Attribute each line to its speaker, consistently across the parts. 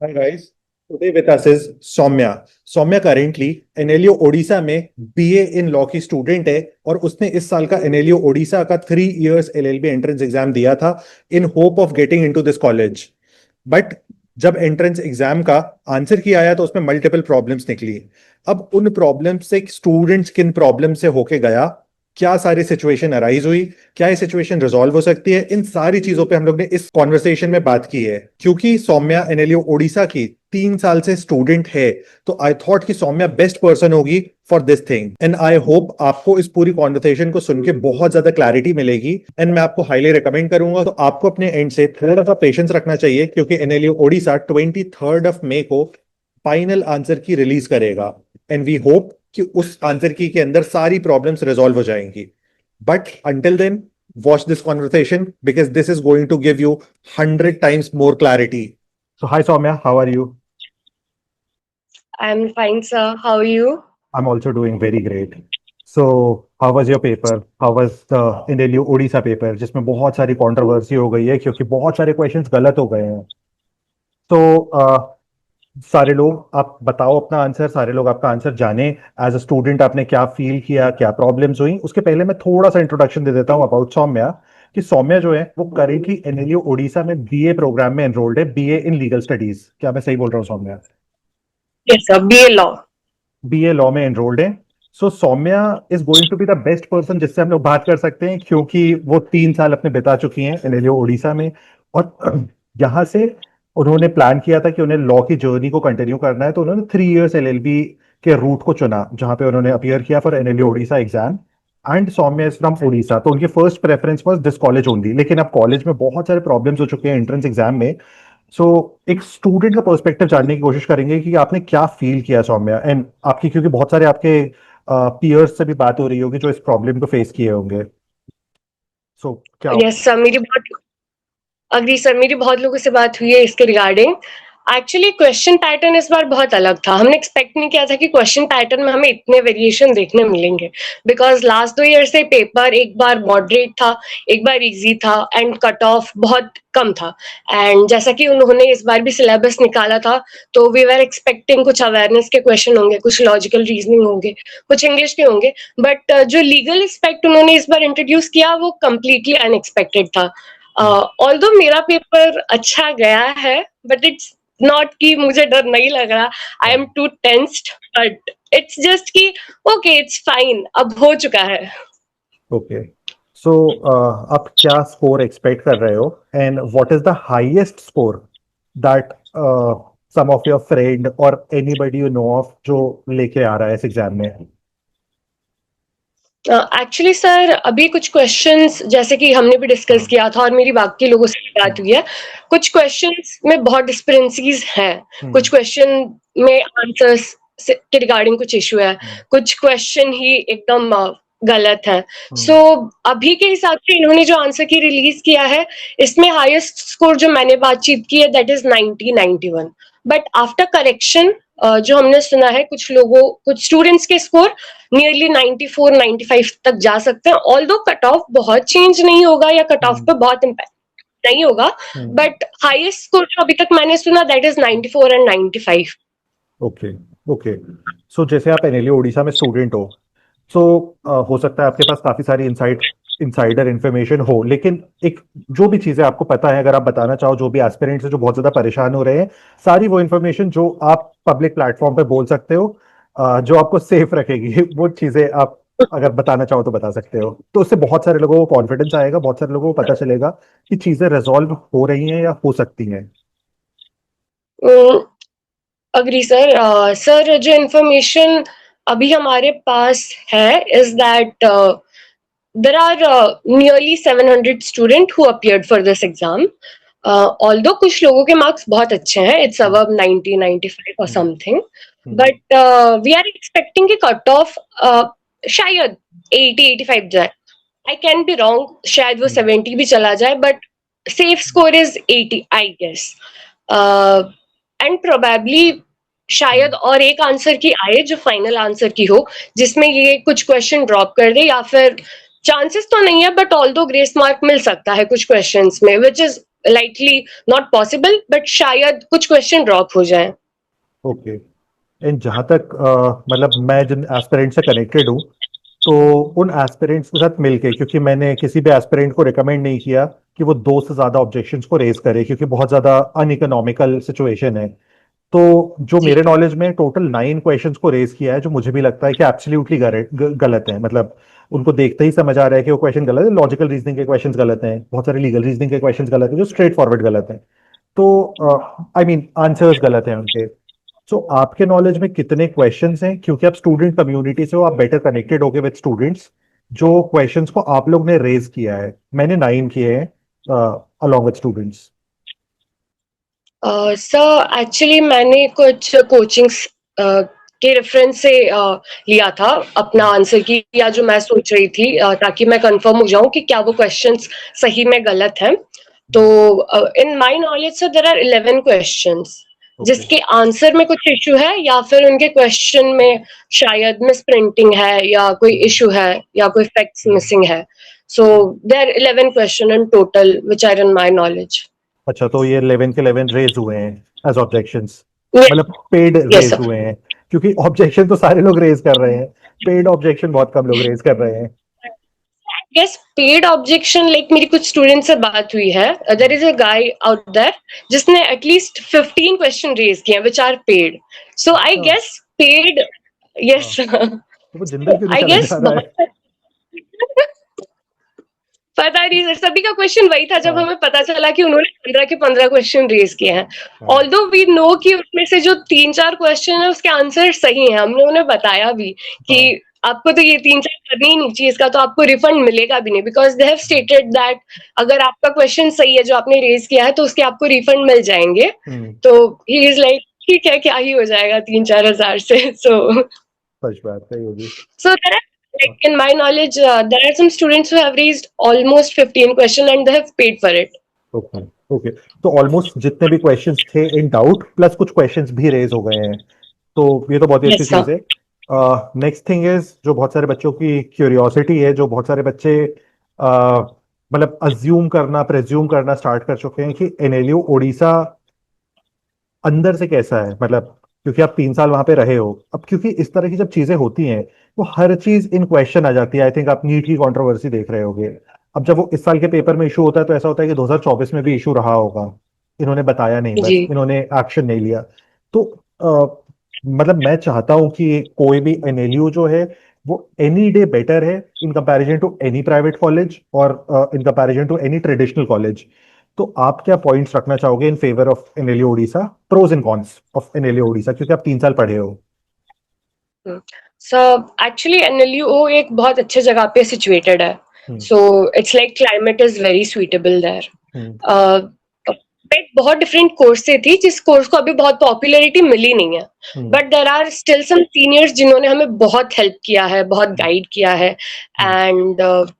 Speaker 1: Hi guys, today with us is Soumya. Soumya currently NLU Odisha में BA in law की student है और उसने इस साल का एनएलयू ओडिशा का 3 इयर्स एलएलबी एंट्रेंस एग्जाम दिया था in hope of getting into this college. But जब एंट्रेंस एग्जाम का आंसर की आया तो उसमें मल्टीपल प्रॉब्लम्स निकली। अब उन प्रॉब्लम्स से स्टूडेंट्स किन प्रॉब्लम से होके गया, क्या सारी सिचुएशन अराइज हुई, क्या ये सिचुएशन रिजॉल्व हो सकती है, इन सारी चीजों पे हम लोग ने इस कॉन्वर्सेशन में बात की है। क्योंकि सौम्या एनएलयू ओडिशा की 3 साल से स्टूडेंट है तो आई थॉट कि सौम्या बेस्ट पर्सन होगी for this thing and I hope आपको इस पूरी कॉन्वर्सेशन को सुन के बहुत ज्यादा क्लैरिटी मिलेगी एंड मैं आपको हाईली रिकमेंड करूंगा। तो आपको अपने एंड से थोड़ा सा पेशेंस रखना चाहिए क्योंकि एनएलयू ओडिशा 23 मई को फाइनल आंसर की रिलीज करेगा एंड वी होप कि उस आंसर की के अंदर सारी प्रॉब्लम्स रिजॉल्व हो जाएंगी। But until then watch this conversation because this is going to give you 100 times more clarity. So hi Soumya, how are you?
Speaker 2: I'm fine, sir. How are you?
Speaker 1: I'm also doing very great. So how was your paper? How was the NLU Odisha paper जिसमें बहुत सारी controversy हो गई है क्योंकि बहुत सारे questions गलत हो गए हैं। तो सारे लोग आप बताओ अपना आंसर, सारे लोग आपका आंसर जाने। एज अ स्टूडेंट आपने क्या फील किया, क्या प्रॉब्लम्स हुई, उसके पहले मैं थोड़ा सा इंट्रोडक्शन दे देता हूँ अबाउट सौम्या। कि सौम्या जो है वो करेंटली एनएलयू ओडिशा में बीए प्रोग्राम में एनरोल्ड है, बीए इन लीगल स्टडीज। क्या मैं सही बोल रहा हूँ Saumya?
Speaker 2: Yes, sir. BA Law.
Speaker 1: BA law में एनरोल्ड है। So Saumya is going to be the best person जिससे हम लोग बात कर सकते हैं क्योंकि वो 3 साल अपने बिता चुकी हैं एनएलयू ओडिशा में और यहाँ से उन्होंने प्लान किया था कि उन्हें लॉ की जर्नी को कंटिन्यू करना है, तो उन्होंने 3 इयर्स एलएलबी के रूट को चुना जहां पे उन्होंने अपियर किया for NLU Odisha exam. And Soumya is from Odisha, तो उनकी first preference was this college only. लेकिन अब कॉलेज में बहुत सारे प्रॉब्लम्स हो चुके हैं एंट्रेंस एग्जाम में। सो एक स्टूडेंट का पर्सपेक्टिव जानने की कोशिश करेंगे कि आपने क्या फील किया सौम्या, एंड आपकी क्योंकि बहुत सारे आपके पीयर्स से भी बात हो रही होगी जो इस प्रॉब्लम को फेस किए होंगे। सो क्या?
Speaker 2: Yes, sir. मेरी बहुत लोगों से बात हुई है इसके रिगार्डिंग। एक्चुअली क्वेश्चन पैटर्न इस बार बहुत अलग था। हमने एक्सपेक्ट नहीं किया था कि क्वेश्चन पैटर्न में हमें इतने वेरिएशन देखने मिलेंगे, बिकॉज लास्ट 2 ईयर से पेपर एक बार मॉडरेट था, एक बार इजी था एंड कट ऑफ बहुत कम था। एंड जैसा कि उन्होंने इस बार भी सिलेबस निकाला था, तो वी वर एक्सपेक्टिंग कुछ अवेयरनेस के क्वेश्चन होंगे, कुछ लॉजिकल रीजनिंग होंगे, कुछ इंग्लिश के होंगे। बट जो लीगल एस्पेक्ट उन्होंने इस बार इंट्रोड्यूस किया वो कम्प्लीटली अनएक्सपेक्टेड था। ऑल्दो मेरा पेपर अच्छा गया है, बट इट्स नॉट कि मुझे डर नहीं लग रहा। I am too tensed, but it's just कि ओके, इट्स फाइन, अब हो चुका है।
Speaker 1: ओके। सो आप क्या स्कोर एक्सपेक्ट कर रहे हो and what is the highest score that some of your friend और एनीबडी यू नो ऑफ जो लेके आ रहा है इस एग्जाम में?
Speaker 2: एक्चुअली सर, अभी कुछ क्वेश्चंस जैसे कि हमने भी डिस्कस किया था और मेरी बाकी लोगों से भी बात हुई है, कुछ क्वेश्चंस में बहुत डिस्क्रिपेंसीज हैं। कुछ क्वेश्चन में आंसर्स के रिगार्डिंग कुछ इशू है, कुछ क्वेश्चन ही एकदम गलत है। सो अभी के हिसाब से इन्होंने जो आंसर की रिलीज किया है, इसमें हाईएस्ट स्कोर जो मैंने बातचीत की है that is 90-91। But after correction जो हमने सुना है, कुछ स्टूडेंट्स के स्कोर नियरली 94-95 तक जा सकते हैं। ऑल्दो कट ऑफ बहुत चेंज नहीं होगा या कट ऑफ पे बहुत इम्पैक्ट नहीं होगा, बट हाईएस्ट स्कोर जो अभी तक मैंने सुना that is 94 and 95।
Speaker 1: Okay. Okay. So जैसे आप एनएलयू ओडिशा में स्टूडेंट हो, सो हो सकता है आपके पास काफी सारी इनसाइडर इंफॉर्मेशन हो, लेकिन एक जो भी चीजें आपको पता है अगर आप बताना चाहो, जो भी एस्पिरेंट्स है जो बहुत ज्यादा परेशान हो रहे हैं, सारी वो इन्फॉर्मेशन जो आप पब्लिक प्लेटफॉर्म पे बोल सकते हो, जो आपको सेफ रखेगी वो चीजें आप अगर बताना चाहो तो बता सकते हो। तो उससे बहुत सारे लोगों को कॉन्फिडेंस आएगा, बहुत सारे लोगों को पता चलेगा कि चीजें रिजॉल्व हो रही हैं या हो सकती हैं।
Speaker 2: Agree sir. सर, जो इंफॉर्मेशन अभी हमारे पास है is that there are nearly 700 students who appeared for this exam. Although कुछ लोगों के मार्क्स बहुत अच्छे हैं, it's above 90-95 or something, but we are expecting कि कट ऑफ शायद 80-85 जाए। I can be wrong, शायद वो 70 भी चला जाए, but safe score is 80, I guess. And probably शायद और एक आंसर की आए जो फाइनल आंसर की हो, जिसमें ये कुछ क्वेश्चन ड्रॉप कर दे, या फिर चांसेस तो नहीं है बट ऑल्दो ग्रेस मार्क मिल सकता है कुछ क्वेश्चंस में, which is lightly not possible, but शायद कुछ क्वेश्चन ड्रॉप हो जाए।
Speaker 1: ओके। एंड जहाँ तक मतलब मैं जिन एस्पिरेंट से कनेक्टेड हूँ, तो उन एस्पिरेंट्स के साथ मिलके, क्योंकि मैंने किसी भी एस्पिरेंट को रिकमेंड नहीं किया कि वो 2 से ज्यादा ऑब्जेक्शंस को रेज करे, क्योंकि बहुत ज्यादा अनइकोनॉमिकल सिचुएशन है। तो जो
Speaker 2: जी
Speaker 1: मेरे नॉलेज में टोटल 9 क्वेश्चंस को रेज किया है, जो मुझे भी लगता है कि एब्सोल्युटली गलत है। मतलब उनको देखते ही समझ आ रहा है कि वो क्वेश्चन गलत है। लॉजिकल रीजनिंग के क्वेश्चंस गलत हैं, बहुत सारे लीगल रीजनिंग के क्वेश्चंस गलत हैं, जो स्ट्रेट फॉरवर्ड गलत हैं। तो आई मीन आंसर्स गलत हैं उनके। सो आपके नॉलेज में कितने क्वेश्चंस हैं, क्योंकि आप स्टूडेंट कम्युनिटी से हो, आप बेटर कनेक्टेड होगे विद स्टूडेंट्स, जो क्वेश्चंस को आप लोग ने रेज किया है? मैंने 9 किए हैं along with students.
Speaker 2: Sir actually मैंने कुछ कोचिंग्स के रेफरेंस से लिया था अपना आंसर की, या जो मैं सोच रही थी, ताकि मैं कंफर्म हो जाऊं कि क्या वो क्वेश्चंस सही में गलत हैं। तो in my knowledge sir there are 11 questions
Speaker 1: okay.
Speaker 2: जिसके आंसर में कुछ इशू है, या फिर उनके क्वेश्चन में शायद मिस प्रिंटिंग है, या कोई इशू है, या कोई फैक्ट्स मिसिंग है। So there are 11 question in total which are in my knowledge.
Speaker 1: अच्छा, तो ये 11 के 11 रेज हुए हैं एज ऑब्जेक्शंस,
Speaker 2: यस,
Speaker 1: मतलब पेड
Speaker 2: यस
Speaker 1: रेज
Speaker 2: सर।
Speaker 1: हुए हैं? क्योंकि ऑब्जेक्शन तो सारे लोग रेज कर रहे हैं, पेड ऑब्जेक्शन बहुत कम लोग रेज कर रहे हैं।
Speaker 2: गेस पेड ऑब्जेक्शन, लाइक मेरी कुछ स्टूडेंट से बात हुई है, there is a guy out there जिसने एटलीस्ट 15 क्वेश्चन रेज किए हैं which are paid. So I
Speaker 1: अच्छा।
Speaker 2: गेस पेड,
Speaker 1: हाँ,
Speaker 2: यस
Speaker 1: तो वो जिंदल क्यों नहीं
Speaker 2: आई
Speaker 1: चला
Speaker 2: गेस
Speaker 1: जा रहा है?
Speaker 2: बहुत पता नहीं सर, सभी का क्वेश्चन वही था जब
Speaker 1: हाँ।
Speaker 2: हमें पता चला कि उन्होंने 15 के 15 क्वेश्चन रेज किए हैं।
Speaker 1: हाँ।
Speaker 2: ऑल्दो वी नो कि उसमें से जो 3-4 क्वेश्चन है उसके आंसर सही हैं, हमने उन्हें बताया भी कि
Speaker 1: हाँ।
Speaker 2: आपको तो ये 3-4 करनी ही नहीं चाहिए, इसका तो आपको रिफंड मिलेगा भी नहीं, because they have stated that अगर आपका क्वेश्चन सही है जो आपने रेज किया है तो उसके आपको रिफंड मिल जाएंगे।
Speaker 1: हम्म।
Speaker 2: तो ही इज लाइक ठीक है, क्या ही हो जाएगा 3-4 हजार से। सो
Speaker 1: सच बात है ये भी।
Speaker 2: so there are, like in my knowledge, there are some students who have raised almost 15 question and they have paid for it.
Speaker 1: Okay. Okay, तो ऑलमोस्ट जितने भी क्वेश्चंस थे इन डाउट, प्लस कुछ क्वेश्चंस भी रेज हो गए हैं, तो ये तो बहुत ही अच्छी
Speaker 2: Yes, sir.
Speaker 1: चीज है। नेक्स्ट थिंग इज, जो बहुत सारे बच्चों की क्यूरियोसिटी है, जो बहुत सारे बच्चे मतलब अज्यूम करना, प्रेज्यूम करना स्टार्ट कर चुके हैं कि एनएलयू उड़ीसा अंदर से कैसा है। मतलब क्योंकि आप 3 साल वहां पे रहे हो, अब क्योंकि इस तरह की जब चीजें होती हैं, वो हर चीज इन क्वेश्चन आ जाती है। आई थिंक आप नीट की कंट्रोवर्सी देख रहे होगे। अब जब वो इस साल के पेपर में इशू होता है, तो ऐसा होता है कि 2024 में भी इशू रहा होगा, इन्होंने बताया नहीं, बस
Speaker 2: जी
Speaker 1: इन्होंने एक्शन नहीं लिया। तो मतलब मैं चाहता हूं कि कोई भी एनएलयू जो है, वो एनी डे बेटर है in comparison to any private college, और in comparison to any traditional college. तो आप क्या पॉइंट्स रखना चाहोगे in favour of NLU Orissa, pros and cons of NLU Orissa, क्योंकि आप 3 साल पढ़े हो?
Speaker 2: सो एक्चुअली एनएलयू एक बहुत अच्छे जगह पे सिचुएटेड है।
Speaker 1: Hmm.
Speaker 2: So it's like climate is very suitable
Speaker 1: hmm.
Speaker 2: There. एक बहुत डिफरेंट कोर्स से थी जिस कोर्स को अभी बहुत पॉपुलैरिटी मिली नहीं है,
Speaker 1: hmm.
Speaker 2: But there are still some seniors जिन्होंने हमें बहुत हेल्प किया है, बहुत गाइड किया है।
Speaker 1: हम्म।
Speaker 2: एंड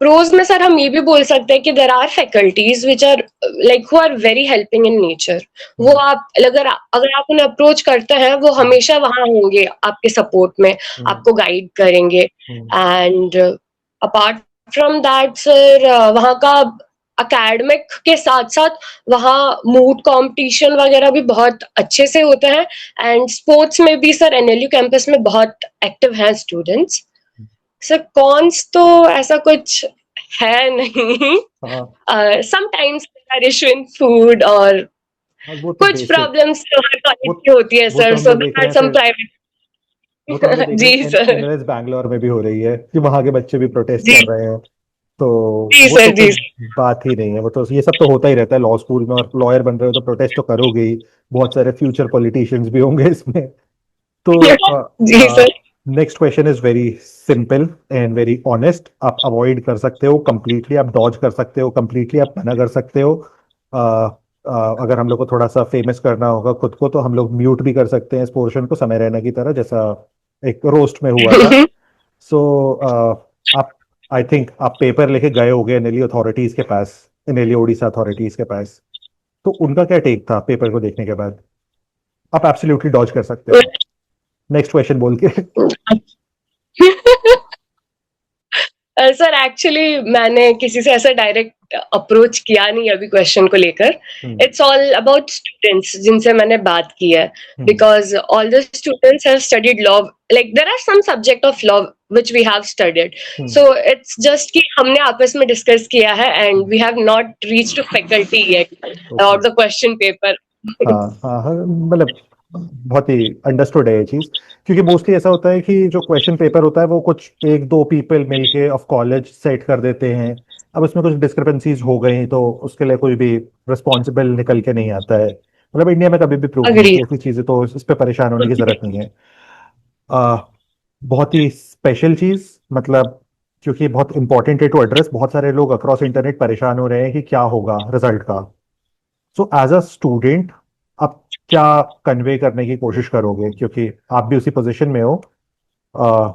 Speaker 2: प्रोज में सर हम ये भी बोल सकते हैं कि there are faculties which are like who are very helping in nature. वो
Speaker 1: हम्म।
Speaker 2: आप अगर आप उन्हें अप्रोच करते हैं, वो हमेशा वहां होंगे आपके सपोर्ट में,
Speaker 1: हम्म।
Speaker 2: आपको गाइड करेंगे।
Speaker 1: Hmm.
Speaker 2: And apart from that sir, वहाँ का अकेडमिक के साथ साथ वहाँ मूड कंपटीशन वगैरह भी बहुत अच्छे से होते हैं। एंड स्पोर्ट्स में भी सर एनएलयू कैंपस में बहुत एक्टिव हैं स्टूडेंट्स। सर कॉन्स तो ऐसा कुछ है नहीं।
Speaker 1: हाँ।
Speaker 2: Sometimes there are issue in food, और
Speaker 1: हाँ, वो तो
Speaker 2: कुछ
Speaker 1: बेसिक।
Speaker 2: प्रॉब्लम्स तो हर
Speaker 1: वो
Speaker 2: कॉलेज की होती है
Speaker 1: वो तो
Speaker 2: सर,
Speaker 1: हम
Speaker 2: सो
Speaker 1: लोग देख
Speaker 2: देयर
Speaker 1: रहे
Speaker 2: आर
Speaker 1: हैं
Speaker 2: सम
Speaker 1: फिर। वो तो हम लोग
Speaker 2: प्राइवेट।
Speaker 1: देख रहे
Speaker 2: जी
Speaker 1: हैं
Speaker 2: सर।
Speaker 1: एनएलएस बैंगलोर में भी हो रही है, कि वहां के बच्चे भी प्रोटेस्ट
Speaker 2: जी
Speaker 1: कर रहे हैं। तो
Speaker 2: जी
Speaker 1: वो तो
Speaker 2: सर।
Speaker 1: कोई
Speaker 2: जी सर।
Speaker 1: बात ही नहीं है। वो तो ये सब तो होता ही रहता है लॉ स्कूल में, और लॉयर बन रहे हो तो प्रोटेस्ट तो करोगे ही। बहुत सारे फ्यूचर पॉलिटिशियंस भी होंगे इसमें।
Speaker 2: जी
Speaker 1: तो
Speaker 2: sir.
Speaker 1: Next question is very simple and very honest. आप अवॉइड कर सकते हो कंप्लीटली, आप डॉज कर सकते हो कंप्लीटली, आप मना कर सकते हो। अ, अगर हम लोग को थोड़ा सा फेमस करना होगा खुद को, तो हम लोग म्यूट भी कर सकते हैं इस पोर्शन को, समय रैना की तरह, जैसा एक रोस्ट में हुआ था। सो आप, आई थिंक आप पेपर लेके गए होगे एनएलयू अथॉरिटीज के पास, एनएलयू उड़ीसा अथॉरिटीज के पास। तो उनका क्या टेक था पेपर को देखने के बाद? आप एब्सोल्युटली डॉज कर सकते हो नेक्स्ट क्वेश्चन बोल के।
Speaker 2: सर एक्चुअली मैंने किसी से ऐसा डायरेक्ट अप्रोच किया नहीं अभी क्वेश्चन को लेकर. इट्स ऑल अबाउट स्टूडेंट्स जिनसे मैंने बात की है, because all the students have studied law. Like there are some subject of law which we have studied. So it's just कि हमने आपस में डिस्कस किया है and we have not reached to faculty yet or the question paper.
Speaker 1: हाँ, मतलब बहुत he understood है ये चीज, क्योंकि मोस्टली ऐसा होता है कि जो क्वेश्चन पेपर होता है वो कुछ एक दो पीपल मिलके ऑफ कॉलेज सेट कर देते हैं. अब उसमें कुछ डिस्क्रिपेंसीज हो गई तो उसके लिए कोई भी रिस्पॉन्सिबल निकल के नहीं आता है. मतलब इंडिया में कभी भी प्रूव नहीं
Speaker 2: Agree.
Speaker 1: की ऐसी चीजें, तो इस पे परेशान होने की जरूरत नहीं है. बहुत ही स्पेशल चीज, मतलब क्योंकि बहुत इंपॉर्टेंट है टू एड्रेस. बहुत सारे लोग अक्रॉस इंटरनेट परेशान हो रहे हैं कि क्या होगा रिजल्ट का. सो एज अ स्टूडेंट आप क्या कन्वे करने की कोशिश करोगे, क्योंकि आप भी उसी पोजीशन में हो,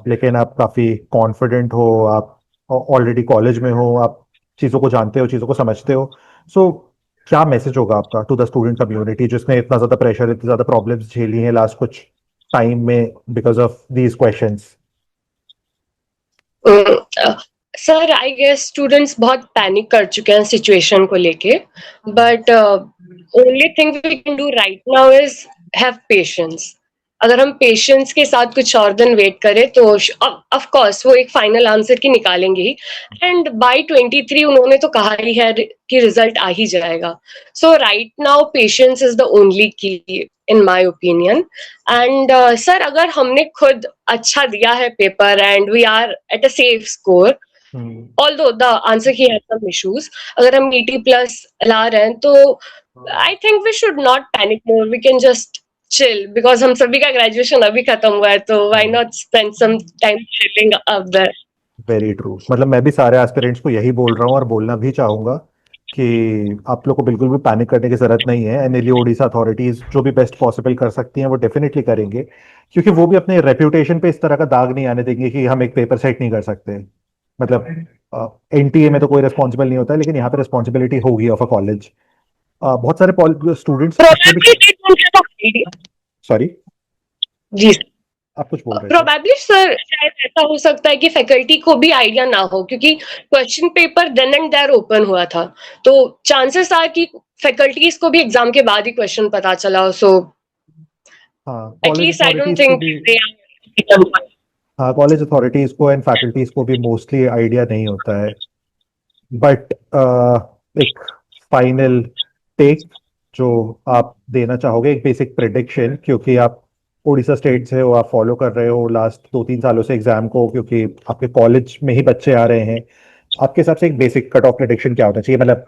Speaker 1: लेकिन आप काफी कॉन्फिडेंट हो, आप ऑलरेडी कॉलेज में हो, आप चीजों को जानते हो, चीजों को समझते हो. सो क्या मैसेज होगा आपका टू द स्टूडेंट कम्युनिटी जिसने इतना ज्यादा प्रेशर, इतनी ज्यादा प्रॉब्लम्स झेली हैं लास्ट कुछ टाइम में because of these questions?
Speaker 2: Sir I guess students बहुत पैनिक कर चुके हैं सिचुएशन को लेके, but only thing we can do right now is have patience. अगर हम पेशेंस के साथ कुछ और दिन वेट करें तो ऑफ कोर्स वो एक फाइनल आंसर की निकालेंगे ही. एंड बाय 23 उन्होंने तो कहा ही है कि रिजल्ट आ ही जाएगा. So right now patience is the only key in my opinion. And sir अगर हमने खुद अच्छा दिया है paper and we are at a safe score, although the answer key has some issues, अगर हम 80+ ला रहे हैं तो I think we should not panic more. We can just chill because हम सभी का ग्रेजुएशन अभी खत्म हुआ है, तो why not spend some time chilling up there.
Speaker 1: Very true. मतलब मैं भी सारे एस्पिरेंट्स को यही बोल रहा हूँ और बोलना भी चाहूंगा कि आप लोग को बिल्कुल भी पैनिक करने की जरूरत नहीं है. एनएलयू ओडिशा अथॉरिटीज जो भी बेस्ट पॉसिबल कर सकती हैं वो डेफिनेटली करेंगे, क्योंकि वो भी अपने रेप्यूटेशन पे इस तरह का दाग नहीं आने देंगे कि हम एक पेपर सेट नहीं कर सकते. मतलब एनटीए में तो कोई रिस्पॉन्सिबल नहीं होता है, लेकिन यहाँ पे रिस्पॉन्सिबिलिटी होगी ऑफ अ कॉलेज. बहुत सारे students.
Speaker 2: Probably they don't have an idea.
Speaker 1: Sorry,
Speaker 2: जी
Speaker 1: आप कुछ बोल रहे थे?
Speaker 2: प्रोबेबली सर शायद ऐसा हो सकता है कि फैकल्टी को भी आइडिया ना हो, क्योंकि question paper then and there open हुआ था, तो चांसेस आर कि फैकल्टीज को भी एग्जाम के बाद ही क्वेश्चन पता चला. So at least I don't think they are.
Speaker 1: हाँ, कॉलेज अथॉरिटीज को एंड फैकल्टीज को भी मोस्टली आइडिया नहीं होता है. बट एक फाइनल टेक जो आप देना चाहोगे, एक बेसिक प्रेडिक्शन, क्योंकि आप उड़ीसा स्टेट से हो, आप फॉलो कर रहे हो लास्ट 2-3 सालों से एग्जाम को, क्योंकि आपके कॉलेज में ही बच्चे आ रहे हैं. आपके हिसाब से एक बेसिक कट ऑफ प्रेडिक्शन क्या होना चाहिए, मतलब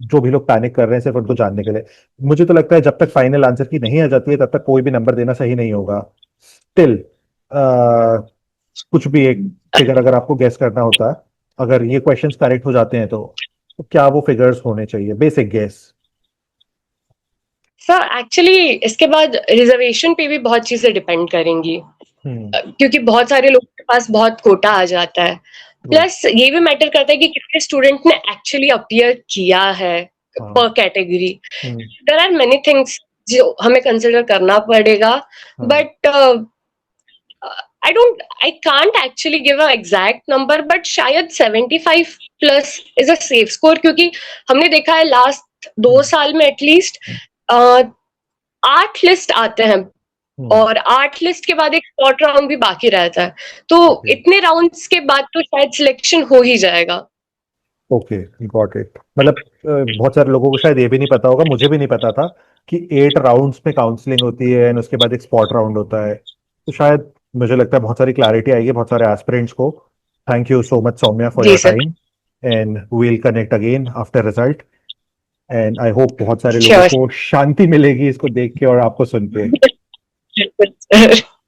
Speaker 1: जो भी लोग पैनिक कर रहे हैं सिर्फ उनको जानने के लिए? मुझे तो लगता है जब तक फाइनल आंसर की नहीं आ जाती है तब तक कोई भी नंबर देना सही नहीं होगा. स्टिल कुछ भी एक फिगर अगर आपको गेस करना होता है, अगर ये क्वेश्चंस करेक्ट हो जाते हैं तो क्या वो फिगर्स होने चाहिए, बेसिक गेस?
Speaker 2: सर एक्चुअली इसके बाद रिजर्वेशन पे भी बहुत चीजें डिपेंड करेंगी, क्योंकि बहुत सारे लोगों के पास बहुत कोटा आ जाता है. प्लस ये भी मैटर करता है कि कितने स्टूडेंट ने एक्चुअली अपीयर किया है पर category. There are many things जो हमें कंसिडर करना पड़ेगा, but I can't actually give an exact number, but शायद 75+ is a safe score, क्योंकि हमने देखा है लास्ट 2 साल में एटलीस्ट 8 लिस्ट आते हैं और 8 लिस्ट के बाद एक स्पॉट राउंड भी बाकी रहता है, तो इतने राउंड्स के बाद तो शायद सिलेक्शन हो ही जाएगा.
Speaker 1: Okay, got it. मतलब बहुत सारे लोगों को शायद ये भी नहीं पता होगा, मुझे भी नहीं पता था कि 8 राउंड्स में काउंसलिंग होती है और उसके बाद एक स्पॉट राउंड होता है. तो शायद मुझे लगता है बहुत सारी क्लैरिटी आएगी बहुत सारे एस्पिरेंट्स को. Thank you so much Soumya for your time, and we will connect again after result. And I hope बहुत सारे लोगों को शांति मिलेगी इसको देख के और आपको सुन के.